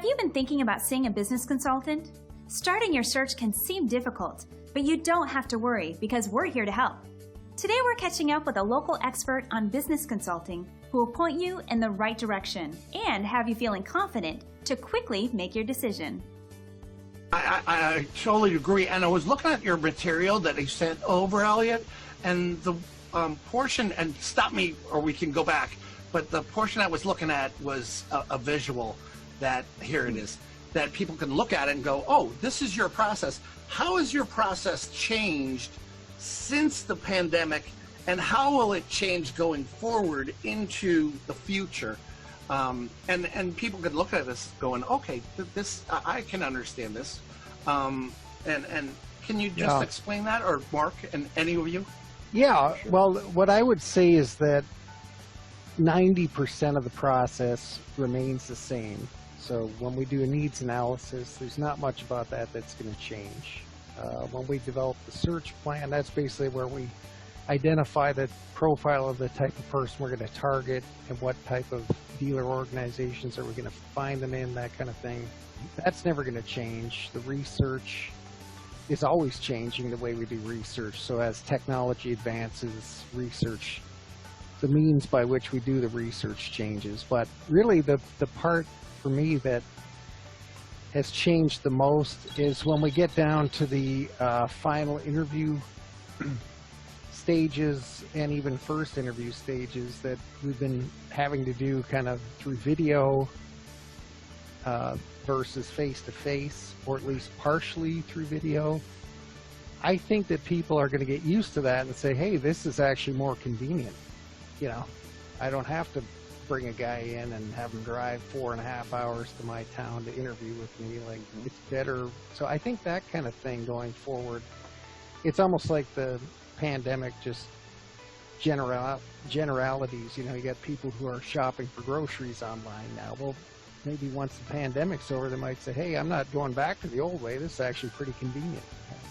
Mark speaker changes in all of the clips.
Speaker 1: Have you been thinking about seeing a business consultant? Starting your search can seem difficult, but you don't have to worry because we're here to help. Today we're catching up with a local expert on business consulting who will point you in the right direction and have you feeling confident to quickly make your decision.
Speaker 2: I totally agree, and I was looking at your material that he sent over, Elliot, and the portion, and stop me or we can go back, but the portion I was looking at was a visual that, here it is, that people can look at it and go, oh, this is your process. How has your process changed since the pandemic, and how will it change going forward into the future? And people could look at this going, okay, this I can understand this. And can you just explain that, or Mark, and any of you?
Speaker 3: Yeah, well, what I would say is that 90% of the process remains the same. So when we do a needs analysis, there's not much about that that's going to change. When we develop the search plan, that's basically where we identify the profile of the type of person we're going to target and what type of dealer organizations are we going to find them in, that kind of thing. That's never going to change. The research is always changing, the way we do research. So as technology advances, research, the means by which we do the research changes. But really the part for me that has changed the most is when we get down to the final interview stages and even first interview stages that we've been having to do kind of through video versus face-to-face, or at least partially through video. I think that people are going to get used to that and say, hey, this is actually more convenient. You know, I don't have to bring a guy in and have him drive 4.5 hours to my town to interview with me. Like, it's better. So I think that kind of thing going forward, it's almost like the pandemic, just generalities. You know, you got people who are shopping for groceries online now. Well, maybe once the pandemic's over, they might say, hey, I'm not going back to the old way. This is actually pretty convenient.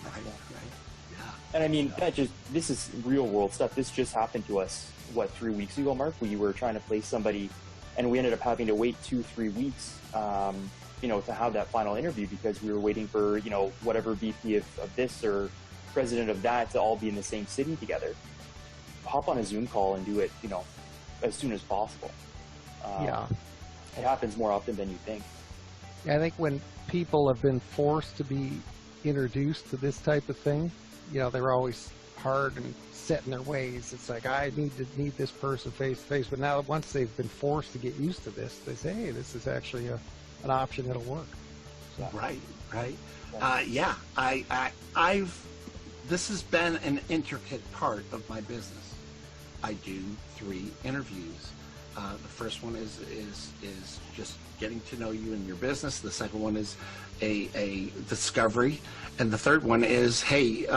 Speaker 2: Right. Yeah.
Speaker 4: And I mean, this is real world stuff. This just happened to us, what, 3 weeks ago, Mark? We were trying to place somebody, and we ended up having to wait 2-3 weeks, you know, to have that final interview because we were waiting for, you know, whatever VP of this or president of that to all be in the same city together. Hop on a Zoom call and do it, you know, as soon as possible.
Speaker 3: Yeah.
Speaker 4: It happens more often than you think.
Speaker 3: I think when people have been forced to be introduced to this type of thing, you know, they're always hard and set in their ways. It's like, I need this person face to face. But now once they've been forced to get used to this, they say, hey, this is actually an option that'll work. So.
Speaker 2: Right. Yeah, this has been an intricate part of my business. I do 3 interviews. The first one is just getting to know you and your business. The second one is a discovery, and the third one is, hey,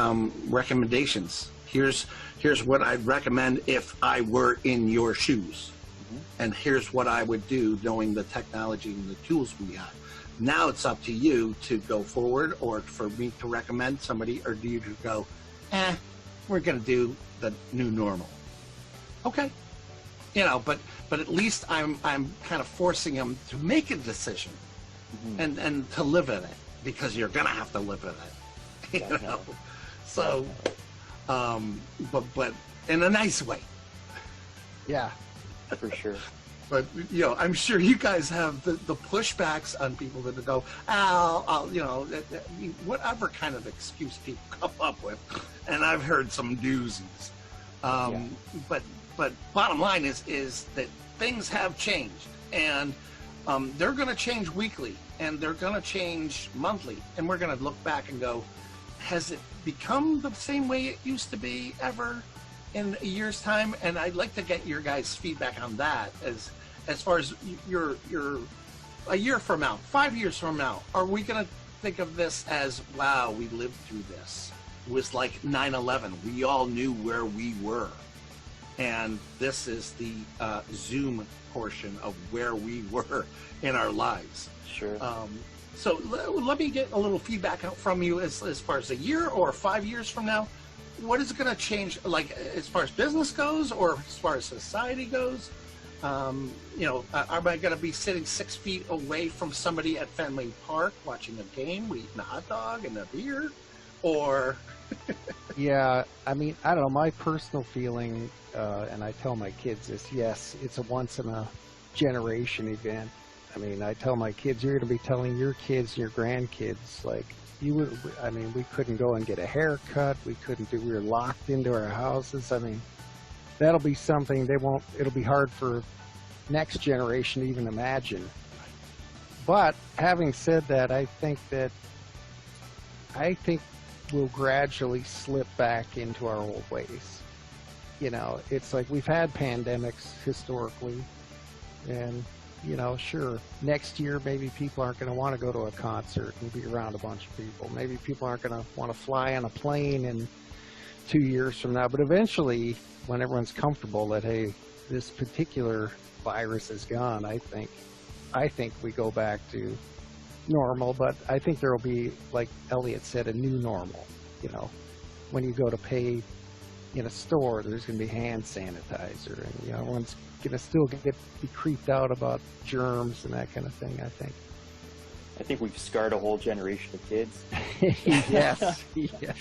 Speaker 2: recommendations. Here's what I'd recommend if I were in your shoes, and here's what I would do, knowing the technology and the tools we have. Now it's up to you to go forward, or for me to recommend somebody, or do you to go, we're going to do the new normal. Okay. You know, but at least I'm kind of forcing them to make a decision, and to live in it, because you're gonna have to live in it, you know. So, but in a nice way. Yeah,
Speaker 4: for sure.
Speaker 2: But you know, I'm sure you guys have the pushbacks on people that go, I'll you know, whatever kind of excuse people come up with, and I've heard some doozies. But bottom line is that things have changed, and they're going to change weekly, and they're going to change monthly, and we're going to look back and go, has it become the same way it used to be ever in a year's time? And I'd like to get your guys' feedback on that, as far as your a year from now, 5 years from now, are we going to think of this as, wow, we lived through this? It was like 9/11. We all knew where we were. And this is the Zoom portion of where we were in our lives.
Speaker 4: Sure.
Speaker 2: So let me get a little feedback from you as far as a year or 5 years from now. What is it going to change, like as far as business goes, or as far as society goes? You know, am I going to be sitting 6 feet away from somebody at Fenway Park watching a game, we're eating a hot dog and a beer, or?
Speaker 3: Yeah, I mean, I don't know. My personal feeling, and I tell my kids this: yes, it's a once in a generation event. I mean, I tell my kids, you're going to be telling your kids and your grandkids, like, I mean, we couldn't go and get a haircut. We were locked into our houses. I mean, that'll be something it'll be hard for next generation to even imagine. But having said that, I think we'll gradually slip back into our old ways. You know, it's like we've had pandemics historically, and, you know, sure, next year maybe people aren't going to want to go to a concert and be around a bunch of people. Maybe people aren't going to want to fly on a plane in 2 years from now. But eventually, when everyone's comfortable that, hey, this particular virus is gone, I think we go back to normal. But I think there will be, like Elliot said, a new normal. You know, when you go to pay in a store, there's going to be hand sanitizer, and, you know, everyone's going to still be creeped out about germs and that kind of thing, I think.
Speaker 4: I think we've scarred a whole generation of kids.
Speaker 3: Yes. Yeah.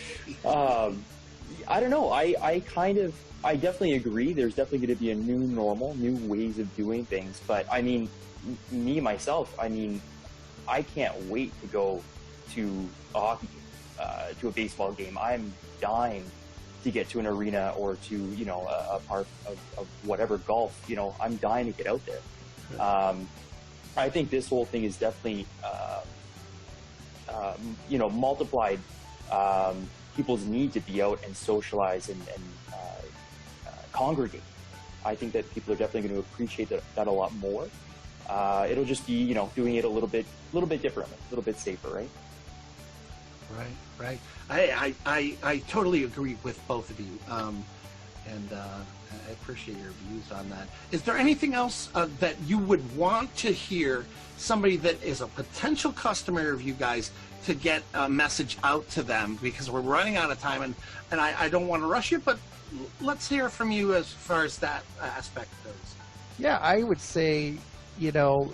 Speaker 4: I don't know. I definitely agree. There's definitely going to be a new normal, new ways of doing things. But I mean, me, myself, I mean, I can't wait to go to a hockey game, to a baseball game. I'm dying to get to an arena or to, you know, a part of whatever, golf. You know, I'm dying to get out there. I think this whole thing is definitely, you know, multiplied people's need to be out and socialize and congregate. I think that people are definitely going to appreciate that a lot more. It'll just be, you know, doing it a little bit differently, a little bit safer, right?
Speaker 2: Right. I totally agree with both of you, and I appreciate your views on that. Is there anything else that you would want to hear somebody that is a potential customer of you guys to get a message out to them? Because we're running out of time, and I don't want to rush you, but let's hear from you as far as that aspect goes.
Speaker 3: Yeah, I would say, you know,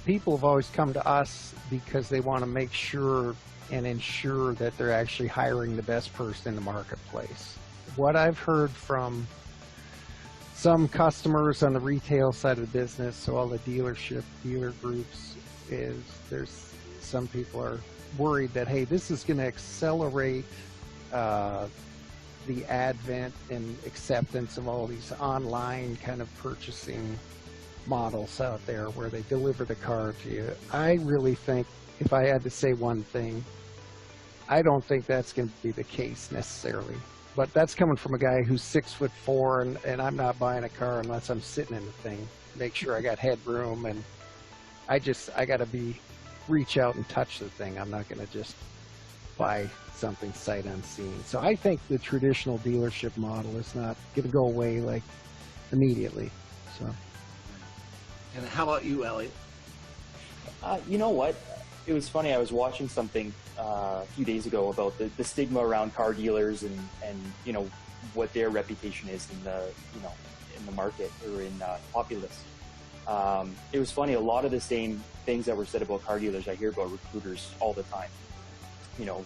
Speaker 3: people have always come to us because they want to make sure and ensure that they're actually hiring the best person in the marketplace. What I've heard from some customers on the retail side of the business, so all the dealer groups, is there's some people are worried that, hey, this is going to accelerate the advent and acceptance of all these online kind of purchasing models out there where they deliver the car to you. I really think, if I had to say one thing, I don't think that's going to be the case necessarily. But that's coming from a guy who's 6'4", and I'm not buying a car unless I'm sitting in the thing. Make sure I got headroom, and I got to reach out and touch the thing. I'm not going to just buy something sight unseen. So I think the traditional dealership model is not going to go away like immediately. So.
Speaker 2: And how about you, Elliot?
Speaker 4: You know what? It was funny. I was watching something a few days ago about the stigma around car dealers and you know what their reputation is in the market or in populace. It was funny. A lot of the same things that were said about car dealers I hear about recruiters all the time. You know,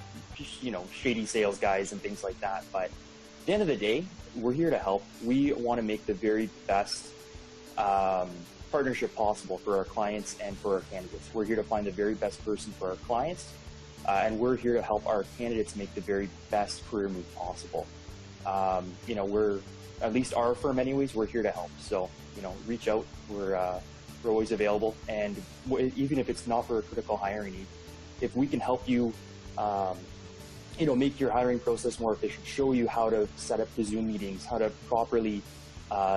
Speaker 4: shady sales guys and things like that. But at the end of the day, we're here to help. We want to make the very best partnership possible for our clients and for our candidates. We're here to find the very best person for our clients, and we're here to help our candidates make the very best career move possible. You know, we're, at least our firm anyways, we're here to help. So, you know, reach out. We're always available, and even if it's not for a critical hiring need, if we can help you, you know, make your hiring process more efficient, show you how to set up the Zoom meetings, how to properly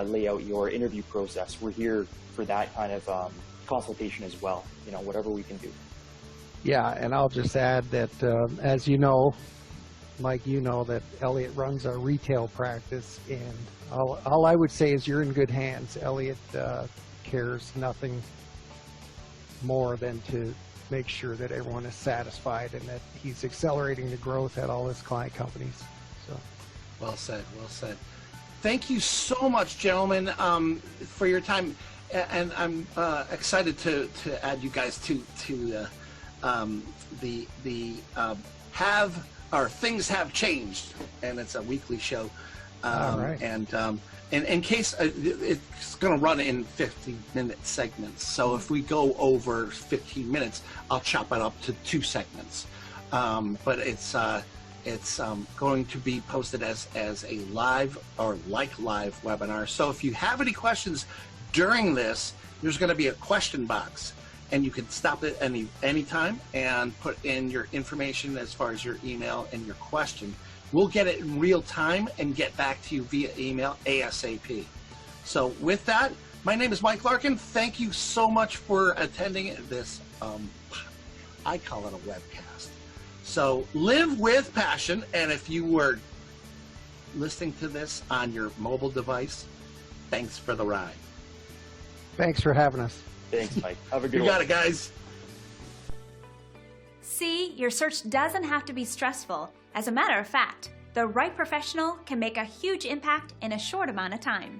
Speaker 4: lay out your interview process, we're here for that kind of consultation as well, you know, whatever we can do.
Speaker 3: Yeah, and I'll just add that, as you know, Mike, you know that Elliot runs our retail practice, and all I would say is you're in good hands. Elliot cares nothing more than to make sure that everyone is satisfied and that he's accelerating the growth at all his client companies. So,
Speaker 2: well said, well said. Thank you so much, gentlemen, for your time. And I'm excited to add you guys to things have changed, and it's a weekly show.
Speaker 3: All right.
Speaker 2: And in case it's going to run in 15-minute segments, so if we go over 15 minutes, I'll chop it up to 2 segments. But it's going to be posted as a live or live webinar. So if you have any questions during this, there's going to be a question box, and you can stop it any time and put in your information as far as your email and your question. We'll get it in real time and get back to you via email ASAP. So with that, my name is Mike Larkin. Thank you so much for attending this, I call it a webcast. So live with passion, and if you were listening to this on your mobile device, thanks for the ride.
Speaker 3: Thanks for having us.
Speaker 4: Thanks, Mike. Have a good one.
Speaker 2: You got it, guys.
Speaker 1: See, your search doesn't have to be stressful. As a matter of fact, the right professional can make a huge impact in a short amount of time.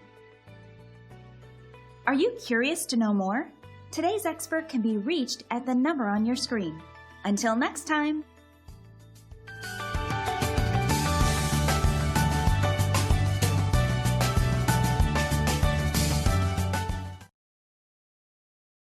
Speaker 1: Are you curious to know more? Today's expert can be reached at the number on your screen. Until next time.